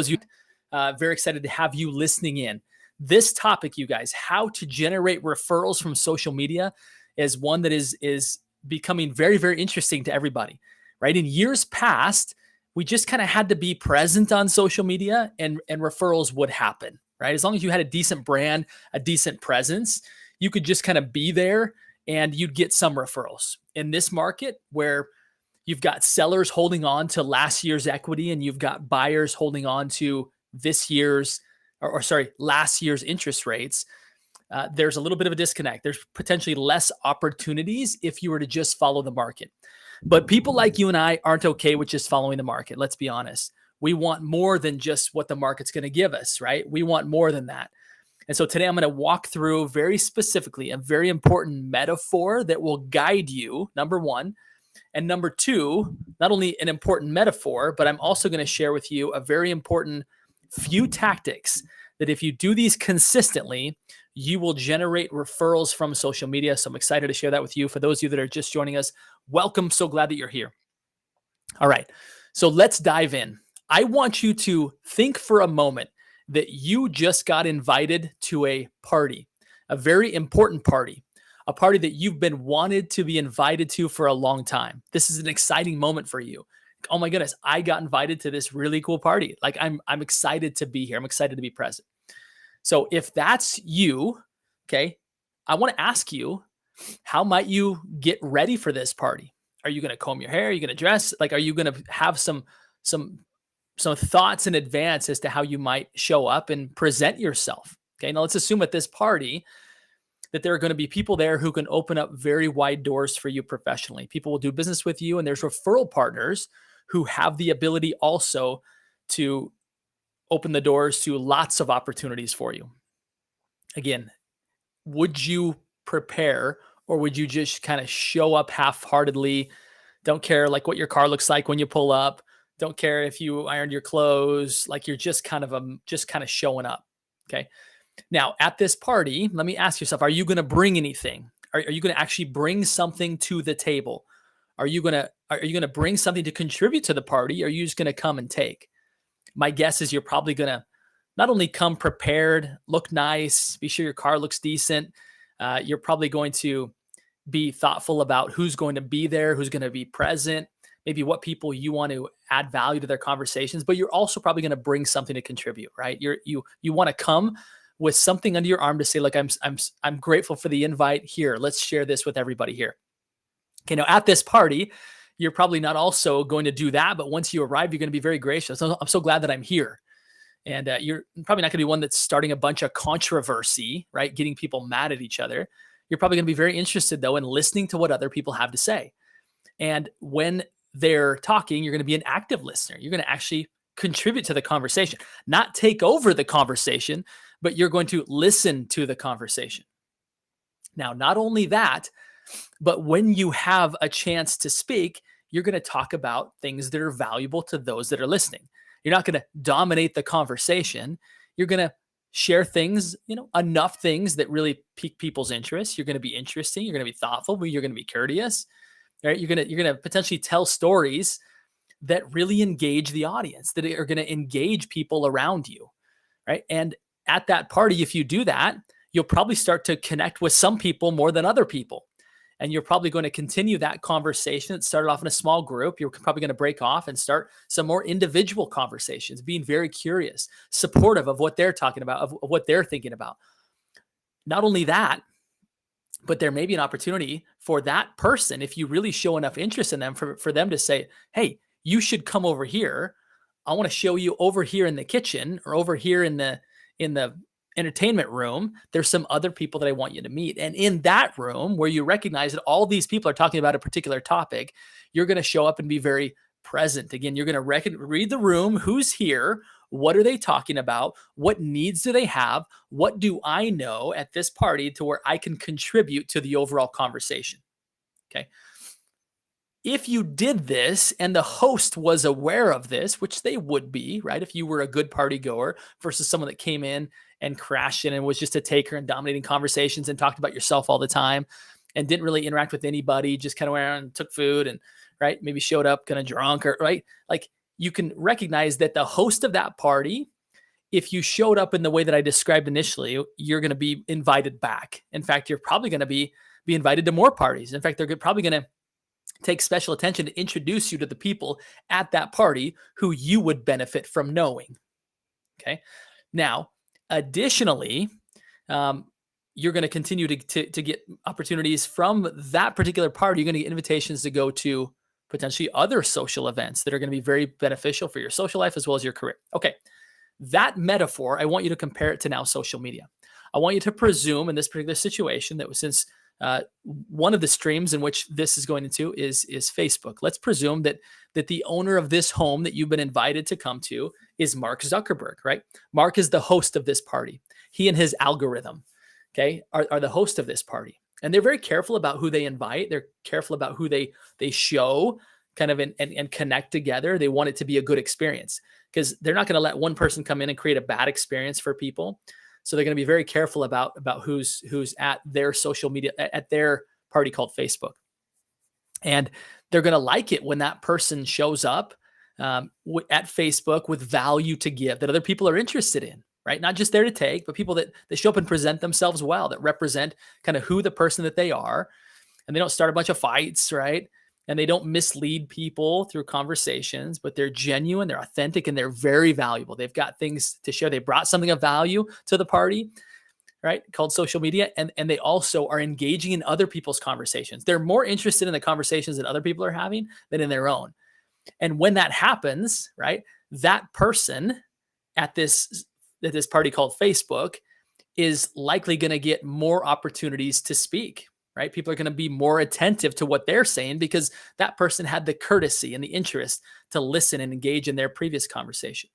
you, very excited to have you listening in. This topic, you guys, how to generate referrals from social media, is one that is becoming very, very interesting to everybody, right? In years past, we just kind of had to be present on social media and referrals would happen, right? As long as you had a decent brand, a decent presence, you could just kind of be there and you'd get some referrals. In this market where you've got sellers holding on to last year's equity and you've got buyers holding on to this year's, last year's interest rates, there's a little bit of a disconnect. There's potentially less opportunities if you were to just follow the market. But people like you and I aren't okay with just following the market. Let's be honest. We want more than just what the market's going to give us, right? We want more than that. And so today I'm going to walk through very specifically a very important metaphor that will guide you, number one. And number two, not only an important metaphor, but I'm also going to share with you a very important few tactics that if you do these consistently, you will generate referrals from social media. So I'm excited to share that with you. For those of you that are just joining us, welcome. So glad that you're here. All right. So let's dive in. I want you to think for a moment that you just got invited to a party, a very important party, a party that you've been wanted to be invited to for a long time. This is an exciting moment for you. Oh my goodness, I got invited to this really cool party. Like I'm excited to be here. I'm excited to be present. So if that's you, okay, I want to ask you, how might you get ready for this party? Are you going to comb your hair? Are you going to dress? Like, are you going to have some thoughts in advance as to how you might show up and present yourself? Okay, now let's assume at this party that there are going to be people there who can open up very wide doors for you professionally. People will do business with you, and there's referral partners who have the ability also to open the doors to lots of opportunities for you. Again, would you prepare or would you just kind of show up half-heartedly? Don't care like what your car looks like when you pull up. Don't care if you ironed your clothes. Like you're just kind of showing up. Okay. Now at this party, let me ask yourself, are you going to bring anything? Are you going to actually bring something to the table? Are you going to bring something to contribute to the party? Or are you just going to come and take? My guess is you're probably going to not only come prepared, look nice, be sure your car looks decent. You're probably going to be thoughtful about who's going to be there, who's going to be present, maybe what people you want to add value to their conversations, but you're also probably going to bring something to contribute, right? You want to come with something under your arm to say, like, I'm grateful for the invite here. Let's share this with everybody here. Okay. Now at this party, you're probably not also going to do that, but once you arrive, you're going to be very gracious. I'm so glad that I'm here. And you're probably not going to be one that's starting a bunch of controversy, right? Getting people mad at each other. You're probably going to be very interested though in listening to what other people have to say. And when they're talking, you're going to be an active listener. You're going to actually contribute to the conversation, not take over the conversation, but you're going to listen to the conversation. Now, not only that, but when you have a chance to speak, you're going to talk about things that are valuable to those that are listening. You're not going to dominate the conversation. You're going to share things, enough things that really pique people's interest. You're going to be interesting. You're going to be thoughtful, but you're going to be courteous, right? You're going to potentially tell stories that really engage the audience, that are going to engage people around you, right? And at that party, if you do that, you'll probably start to connect with some people more than other people. And you're probably going to continue that conversation. It started off in a small group. You're probably going to break off and start some more individual conversations, being very curious, supportive of what they're talking about, of what they're thinking about. Not only that, but there may be an opportunity for that person, if you really show enough interest in them, for them to say, hey, you should come over here. I want to show you over here in the kitchen or over here in the entertainment room. There's some other people that I want you to meet. And in that room where you recognize that all these people are talking about a particular topic, you're going to show up and be very present. Again, you're going to read the room. Who's here? What are they talking about? What needs do they have? What do I know at this party to where I can contribute to the overall conversation? Okay. If you did this and the host was aware of this, which they would be, right? If you were a good party goer versus someone that came in and crashed in and was just a taker and dominating conversations and talked about yourself all the time and didn't really interact with anybody, just kind of went around and took food and, right, maybe showed up kind of drunk or, right? Like you can recognize that the host of that party, if you showed up in the way that I described initially, you're going to be invited back. In fact, you're probably going to be invited to more parties. In fact, they're probably going to take special attention to introduce you to the people at that party who you would benefit from knowing. Okay. Now, additionally, you're going to continue to get opportunities from that particular party. You're going to get invitations to go to potentially other social events that are going to be very beneficial for your social life as well as your career. Okay. That metaphor, I want you to compare it to now social media. I want you to presume in this particular situation that since one of the streams in which this is going into is Facebook. Let's presume that the owner of this home that you've been invited to come to is Mark Zuckerberg, right? Mark is the host of this party. He and his algorithm, okay, are the host of this party. And they're very careful about who they invite. They're careful about who they show kind of and connect together. They want it to be a good experience because they're not going to let one person come in and create a bad experience for people. So they're going to be very careful about who's at their social media, at their party called Facebook. And they're going to like it when that person shows up at Facebook with value to give that other people are interested in, right? Not just there to take, but people that show up and present themselves well, that represent kind of who the person that they are. And they don't start a bunch of fights, right? And they don't mislead people through conversations, but they're genuine, they're authentic, and they're very valuable. They've got things to share. They brought something of value to the party, right? Called social media. And they also are engaging in other people's conversations. They're more interested in the conversations that other people are having than in their own. And when that happens, right, that person at this party called Facebook is likely going to get more opportunities to speak. Right? People are going to be more attentive to what they're saying because that person had the courtesy and the interest to listen and engage in their previous conversation.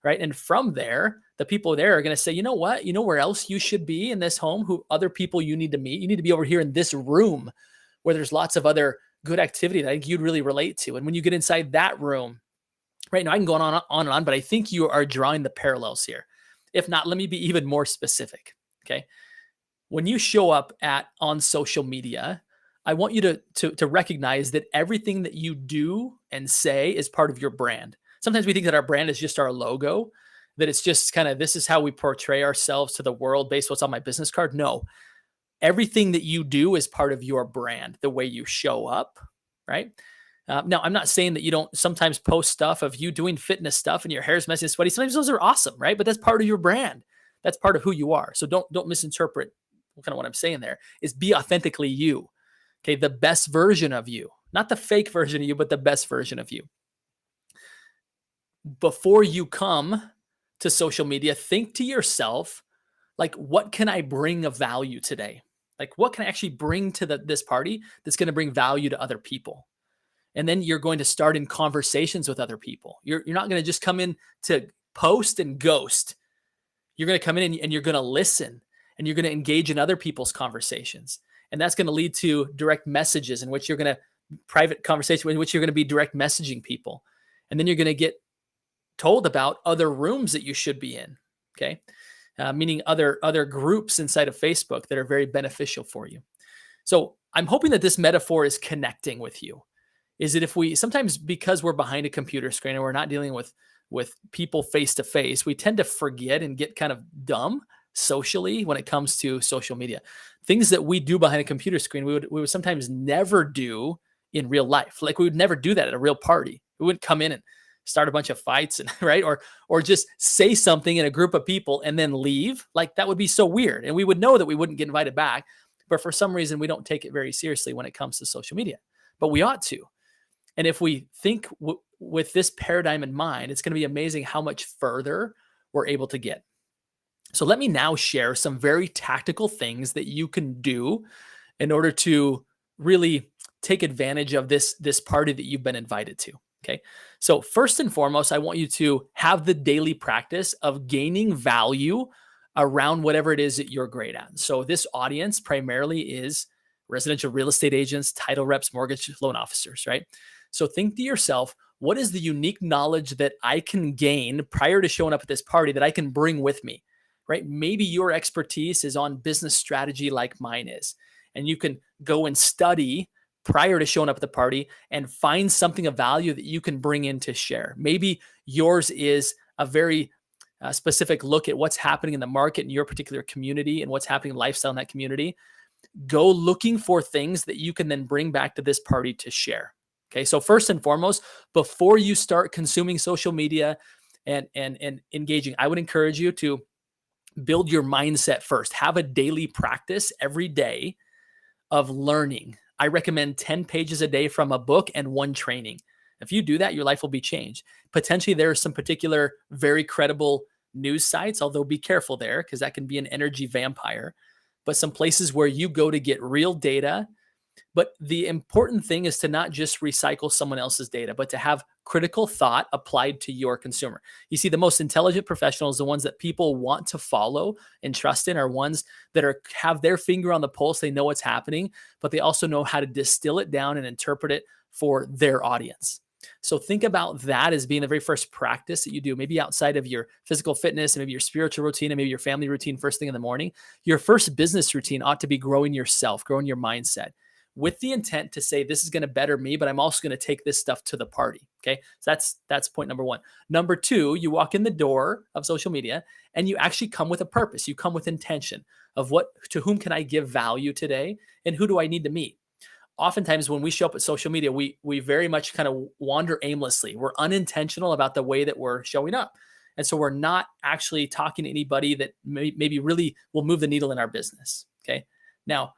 Right? And from there, the people there are going to say, you know what? You know where else you should be in this home? Who other people you need to meet? You need to be over here in this room where there's lots of other good activity that I think you'd really relate to. And when you get inside that room, right now I can go on and on, but I think you are drawing the parallels here. If not, let me be even more specific. Okay. When you show up on social media, I want you to recognize that everything that you do and say is part of your brand. Sometimes we think that our brand is just our logo, that it's just kind of, this is how we portray ourselves to the world based on what's on my business card. No, everything that you do is part of your brand, the way you show up, right? Now, I'm not saying that you don't sometimes post stuff of you doing fitness stuff and your hair's messy and sweaty. Sometimes those are awesome, right? But that's part of your brand. That's part of who you are. So don't misinterpret kind of what I'm saying there. Is be authentically you. Okay. The best version of you, not the fake version of you, but the best version of you. Before you come to social media, think to yourself, like, what can I bring of value today? Like, what can I actually bring to this party that's going to bring value to other people? And then you're going to start in conversations with other people. You're not going to just come in to post and ghost. You're going to come in and you're going to listen. And you're going to engage in other people's conversations. And that's going to lead to direct messages in which you're going to private conversation in which you're going to be direct messaging people. And then you're going to get told about other rooms that you should be in. Okay. Meaning other groups inside of Facebook that are very beneficial for you. So I'm hoping that this metaphor is connecting with you. Is that if we sometimes, because we're behind a computer screen and we're not dealing with people face to face, we tend to forget and get kind of dumb socially when it comes to social media. Things that we do behind a computer screen, we would sometimes never do in real life. Like we would never do that at a real party. We wouldn't come in and start a bunch of fights and right or just say something in a group of people and then leave. Like that would be so weird. And we would know that we wouldn't get invited back, but for some reason we don't take it very seriously when it comes to social media. But we ought to. And if we think with this paradigm in mind, it's going to be amazing how much further we're able to get. So let me now share some very tactical things that you can do in order to really take advantage of this party that you've been invited to. Okay. So first and foremost, I want you to have the daily practice of gaining value around whatever it is that you're great at. So this audience primarily is residential real estate agents, title reps, mortgage loan officers, right? So think to yourself, what is the unique knowledge that I can gain prior to showing up at this party that I can bring with me? Right? Maybe your expertise is on business strategy like mine is, and you can go and study prior to showing up at the party and find something of value that you can bring in to share. Maybe yours is a very specific look at what's happening in the market in your particular community and what's happening in lifestyle in that community. Go looking for things that you can then bring back to this party to share. Okay. So first and foremost, before you start consuming social media and engaging, I would encourage you to build your mindset first. Have a daily practice every day of learning. I recommend 10 pages a day from a book and one training. If you do that, your life will be changed. Potentially, there are some particular very credible news sites, although be careful there because that can be an energy vampire. But some places where you go to get real data. But the important thing is to not just recycle someone else's data, but to have critical thought applied to your consumer. You see, the most intelligent professionals, the ones that people want to follow and trust in, are ones that have their finger on the pulse. They know what's happening, but they also know how to distill it down and interpret it for their audience. So think about that as being the very first practice that you do, maybe outside of your physical fitness and maybe your spiritual routine and maybe your family routine first thing in the morning. Your first business routine ought to be growing yourself, growing your mindset, with the intent to say, this is going to better me, but I'm also going to take this stuff to the party. Okay. So that's point number one. Number two, you walk in the door of social media and you actually come with a purpose. You come with intention of to whom can I give value today? And who do I need to meet? Oftentimes when we show up at social media, we very much kind of wander aimlessly. We're unintentional about the way that we're showing up. And so we're not actually talking to anybody that maybe really will move the needle in our business. Okay. Now,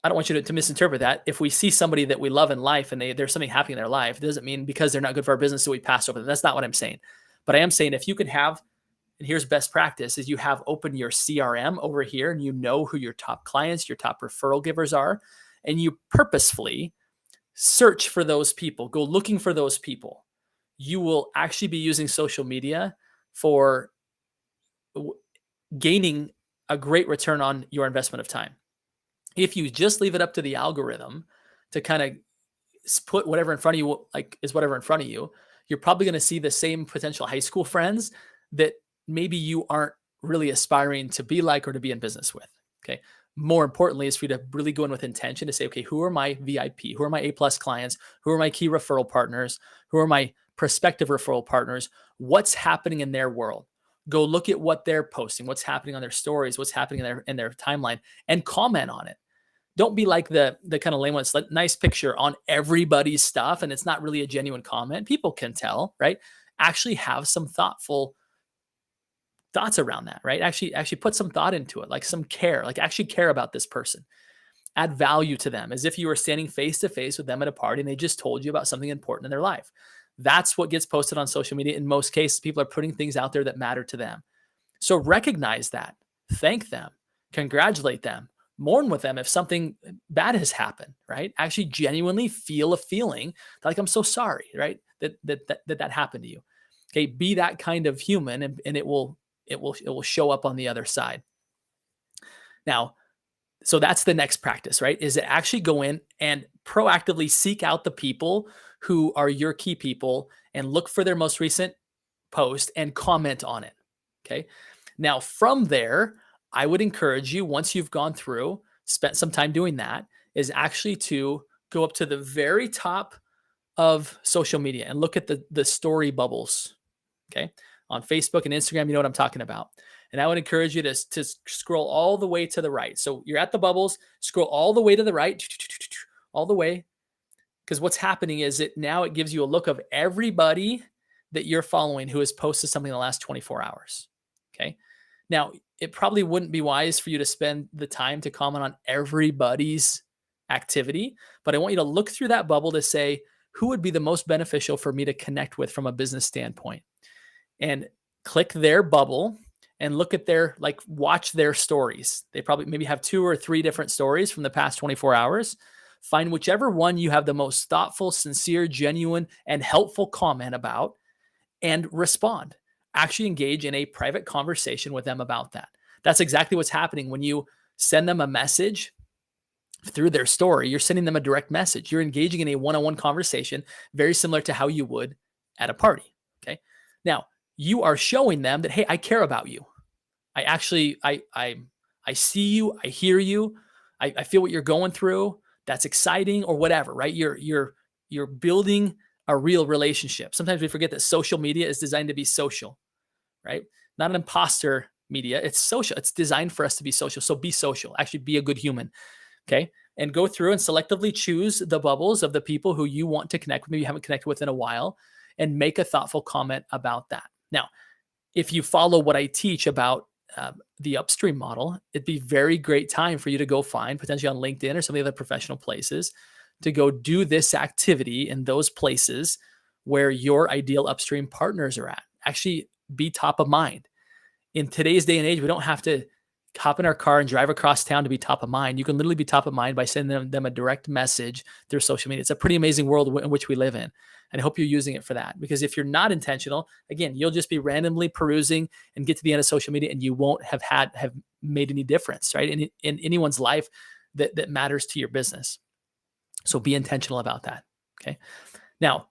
I don't want you to misinterpret that. If we see somebody that we love in life and there's something happening in their life, it doesn't mean because they're not good for our business that we pass over them. That's not what I'm saying. But I am saying if you can have, and here's best practice, is you have open your CRM over here and you know who your top clients, your top referral givers are, and you purposefully search for those people, go looking for those people. You will actually be using social media for gaining a great return on your investment of time. If you just leave it up to the algorithm to kind of put whatever in front of you, is whatever in front of you, you're probably going to see the same potential high school friends that maybe you aren't really aspiring to be like or to be in business with. Okay. More importantly is for you to really go in with intention to say, okay, who are my VIP? Who are my A+ clients? Who are my key referral partners? Who are my prospective referral partners? What's happening in their world? Go look at what they're posting, what's happening on their stories, what's happening in their timeline, and comment on it. Don't be like the kind of lame one. It's like nice picture on everybody's stuff, and it's not really a genuine comment. People can tell, right? Actually have some thoughtful thoughts around that, right? Actually put some thought into it, like some care, like actually care about this person. Add value to them as if you were standing face to face with them at a party and they just told you about something important in their life. That's what gets posted on social media. In most cases, people are putting things out there that matter to them. So recognize that, thank them, congratulate them, mourn with them if something bad has happened, right? Actually genuinely feel a feeling like, I'm so sorry, right? That happened to you. Okay. Be that kind of human and it will show up on the other side. Now, so that's the next practice, right? Is to actually go in and proactively seek out the people who are your key people and look for their most recent post and comment on it. Okay. Now from there, I would encourage you, once you've gone through, spent some time doing that, is actually to go up to the very top of social media and look at the story bubbles. Okay. On Facebook and Instagram, you know what I'm talking about. And I would encourage you to scroll all the way to the right. So you're at the bubbles, scroll all the way to the right, all the way. Because what's happening is it gives you a look of everybody that you're following who has posted something in the last 24 hours. Okay. Now, it probably wouldn't be wise for you to spend the time to comment on everybody's activity, but I want you to look through that bubble to say, who would be the most beneficial for me to connect with from a business standpoint? And click their bubble and look at watch their stories. They probably maybe have 2 or 3 different stories from the past 24 hours. Find whichever one you have the most thoughtful, sincere, genuine, and helpful comment about and respond. Actually engage in a private conversation with them about that. That's exactly what's happening when you send them a message through their story. You're sending them a direct message. You're engaging in a one-on-one conversation, very similar to how you would at a party. Okay. Now, you are showing them that, hey, I care about you. I see you. I hear you. I feel what you're going through. that's exciting or whatever, right? You're building a real relationship. Sometimes we forget that social media is designed to be social, right? Not an imposter media. It's social. It's designed for us to be social. So be social. Actually be a good human. Okay. And go through and selectively choose the bubbles of the people who you want to connect with, maybe you haven't connected with in a while, and make a thoughtful comment about that. Now, if you follow what I teach about the upstream model, it'd be very great time for you to go find, potentially on LinkedIn or some of the other professional places, to go do this activity in those places where your ideal upstream partners are at. Actually be top of mind. In today's day and age, we don't have to hop in our car and drive across town to be top of mind. You can literally be top of mind by sending them a direct message through social media. It's a pretty amazing world in which we live in. And I hope you're using it for that. Because if you're not intentional, again, you'll just be randomly perusing and get to the end of social media and you won't have made any difference, right? In anyone's life that matters to your business. So be intentional about that. Okay. Now,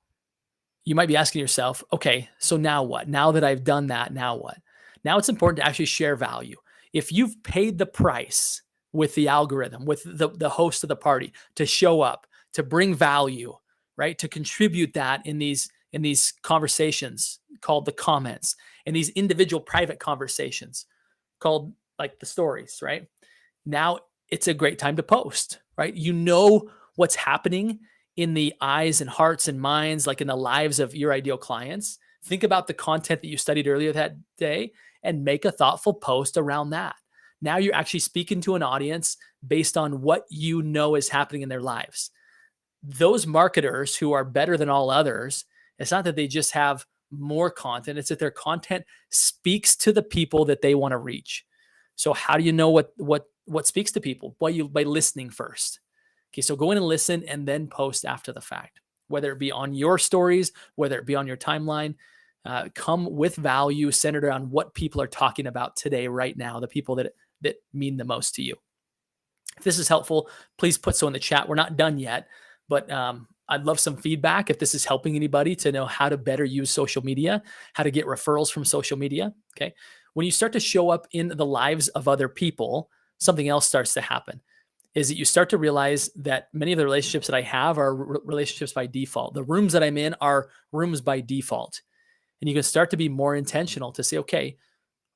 you might be asking yourself, okay, so now what? Now that I've done that, now what? Now it's important to actually share value. If you've paid the price with the algorithm, with the host of the party to show up, to bring value, right? To contribute that in these conversations called the comments, and these individual private conversations called like the stories, right? Now it's a great time to post, right? You know what's happening in the eyes and hearts and minds, like in the lives of your ideal clients. Think about the content that you studied earlier that day and make a thoughtful post around that. Now you're actually speaking to an audience based on what you know is happening in their lives. Those marketers who are better than all others, it's not that they just have more content, it's that their content speaks to the people that they want to reach. So how do you know what speaks to people? By listening first. Okay, so go in and listen and then post after the fact, whether it be on your stories, whether it be on your timeline. Come with value centered around what people are talking about today, right now, the people that mean the most to you. If this is helpful, please put so in the chat. We're not done yet, but I'd love some feedback if this is helping anybody to know how to better use social media, how to get referrals from social media. Okay. When you start to show up in the lives of other people, something else starts to happen. Is that you start to realize that many of the relationships that I have are relationships by default. The rooms that I'm in are rooms by default. And you can start to be more intentional to say, okay,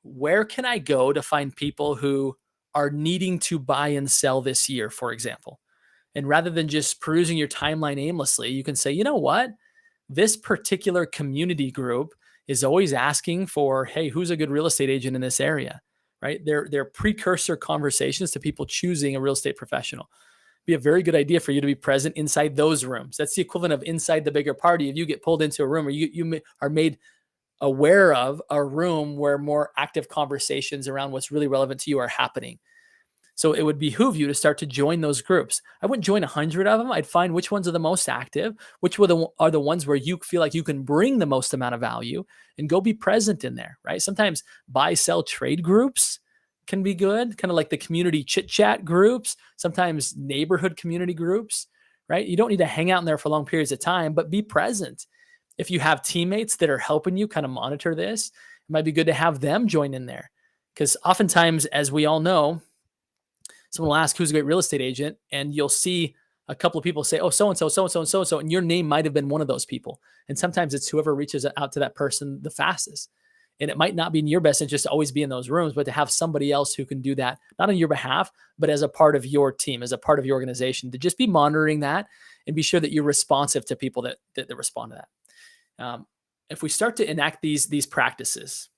where can I go to find people who are needing to buy and sell this year, for example? And rather than just perusing your timeline aimlessly, you can say, you know what? This particular community group is always asking for, hey, who's a good real estate agent in this area? Right? They're precursor conversations to people choosing a real estate professional. Be a very good idea for you to be present inside those rooms. That's the equivalent of inside the bigger party. If you get pulled into a room or you are made aware of a room where more active conversations around what's really relevant to you are happening. So it would behoove you to start to join those groups. I wouldn't join 100 of them. I'd find which ones are the most active, which are the ones where you feel like you can bring the most amount of value, and go be present in there, right? Sometimes buy, sell, trade groups can be good, kind of like the community chit chat groups, sometimes neighborhood community groups, right? You don't need to hang out in there for long periods of time, but be present. If you have teammates that are helping you kind of monitor this, it might be good to have them join in there. Because oftentimes, as we all know, someone will ask who's a great real estate agent, and you'll see a couple of people say, oh, so-and-so, so-and-so, and so-and-so, and your name might have been one of those people. And sometimes it's whoever reaches out to that person the fastest. And it might not be in your best interest to always be in those rooms, but to have somebody else who can do that, not on your behalf, but as a part of your team, as a part of your organization, to just be monitoring that and be sure that you're responsive to people that respond to that. If we start to enact these practices,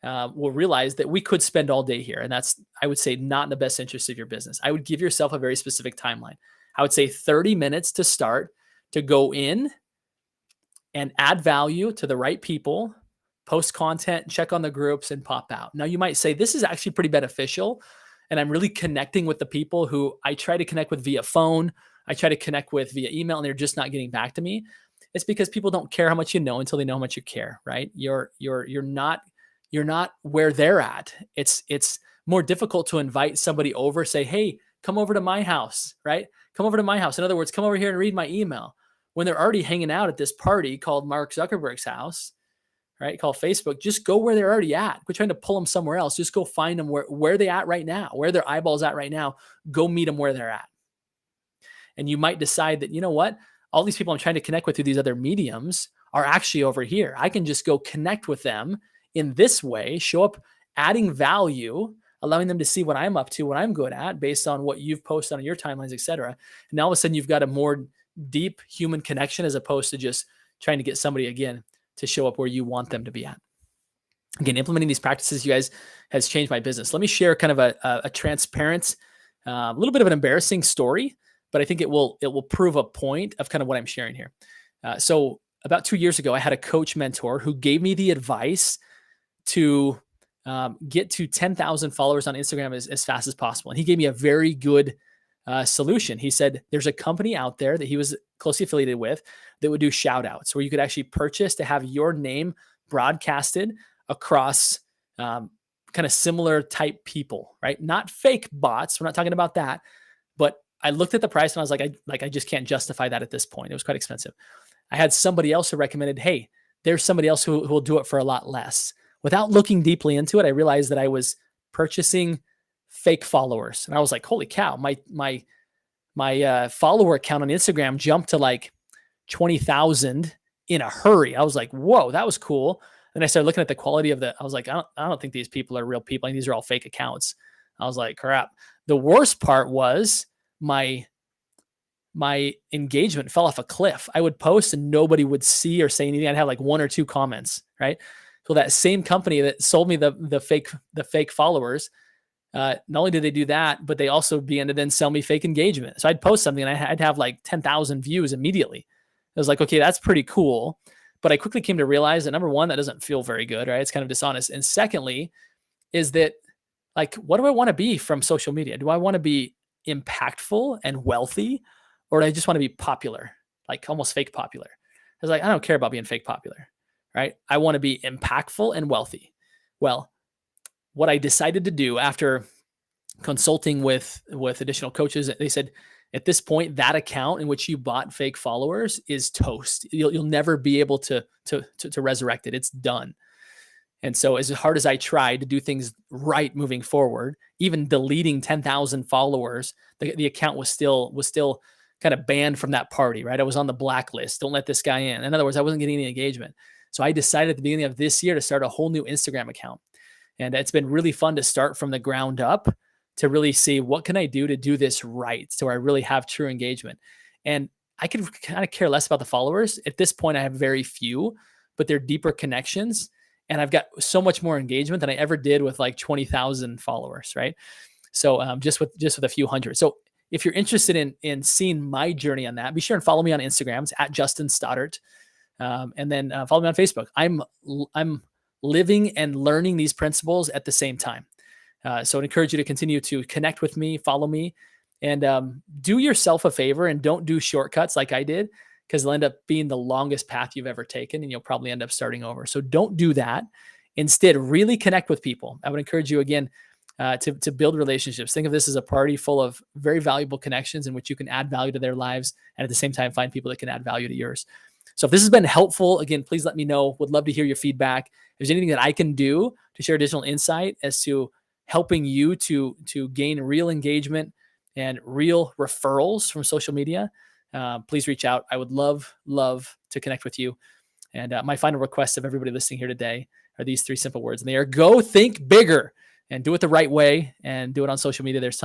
we'll realize that we could spend all day here. And that's, I would say, not in the best interest of your business. I would give yourself a very specific timeline. I would say 30 minutes to start, to go in and add value to the right people, post content, check on the groups, and pop out. Now you might say, this is actually pretty beneficial, and I'm really connecting with the people who I try to connect with via phone, I try to connect with via email, and they're just not getting back to me. It's because people don't care how much you know until they know how much you care, right? You're not where they're at. It's more difficult to invite somebody over, say, hey, come over to my house, right? Come over to my house. In other words, come over here and read my email, when they're already hanging out at this party called Mark Zuckerberg's house, right? Called Facebook. Just go where they're already at. Quit trying to pull them somewhere else. Just go find them where they're at right now, where their eyeballs at right now. Go meet them where they're at. And you might decide that, you know what, all these people I'm trying to connect with through these other mediums are actually over here. I can just go connect with them in this way, show up adding value, allowing them to see what I'm up to, what I'm good at based on what you've posted on your timelines, et cetera. And now all of a sudden you've got a more deep human connection as opposed to just trying to get somebody again to show up where you want them to be at. Again, implementing these practices, you guys, has changed my business. Let me share kind of a transparent, a little bit of an embarrassing story, but I think it will prove a point of kind of what I'm sharing here. So about 2 years ago, I had a coach mentor who gave me the advice to get to 10,000 followers on Instagram as fast as possible. And he gave me a very good solution. He said, there's a company out there that he was closely affiliated with that would do shout outs where you could actually purchase to have your name broadcasted across kind of similar type people, right? Not fake bots. We're not talking about that. But I looked at the price and I was like, I just can't justify that at this point. It was quite expensive. I had somebody else who recommended, hey, there's somebody else who will do it for a lot less. Without looking deeply into it, I realized that I was purchasing fake followers. And I was like, holy cow, my follower count on Instagram jumped to like 20,000 in a hurry. I was like, whoa, that was cool. And I started looking at the quality of I was like, I don't think these people are real people. I think these are all fake accounts. I was like, crap. The worst part was my engagement fell off a cliff. I would post and nobody would see or say anything. I'd have like 1 or 2 comments, right? So that same company that sold me the fake followers, not only did they do that, but they also began to then sell me fake engagement. So I'd post something and I'd have like 10,000 views immediately. I was like, okay, that's pretty cool. But I quickly came to realize that number one, that doesn't feel very good, right? It's kind of dishonest. And secondly, is that like, what do I want to be from social media? Do I want to be impactful and wealthy, or do I just want to be popular, like almost fake popular? I was like, I don't care about being fake popular, right? I want to be impactful and wealthy. Well, what I decided to do after consulting with additional coaches, they said, at this point, that account in which you bought fake followers is toast. You'll never be able to resurrect it. It's done. And so as hard as I tried to do things right moving forward, even deleting 10,000 followers, the account was still kind of banned from that party, right? I was on the blacklist. Don't let this guy in. In other words, I wasn't getting any engagement. So I decided at the beginning of this year to start a whole new Instagram account. And it's been really fun to start from the ground up to really see what can I do to do this right so I really have true engagement. And I could kind of care less about the followers. At this point, I have very few, but they're deeper connections. And I've got so much more engagement than I ever did with like 20,000 followers, right? So just with a few hundred. So if you're interested in seeing my journey on that, be sure and follow me on Instagram. It's at Justin Stoddart. And then follow me on Facebook. I'm living and learning these principles at the same time. So I'd encourage you to continue to connect with me, follow me, and do yourself a favor and don't do shortcuts like I did, because they'll end up being the longest path you've ever taken and you'll probably end up starting over. So don't do that. Instead, really connect with people. I would encourage you again to build relationships. Think of this as a party full of very valuable connections in which you can add value to their lives and at the same time find people that can add value to yours. So if this has been helpful, again, please let me know. Would love to hear your feedback. If there's anything that I can do to share additional insight as to helping you to gain real engagement and real referrals from social media, please reach out. I would love to connect with you. And my final request of everybody listening here today are these 3 simple words, and they are: go think bigger and do it the right way and do it on social media. There's tons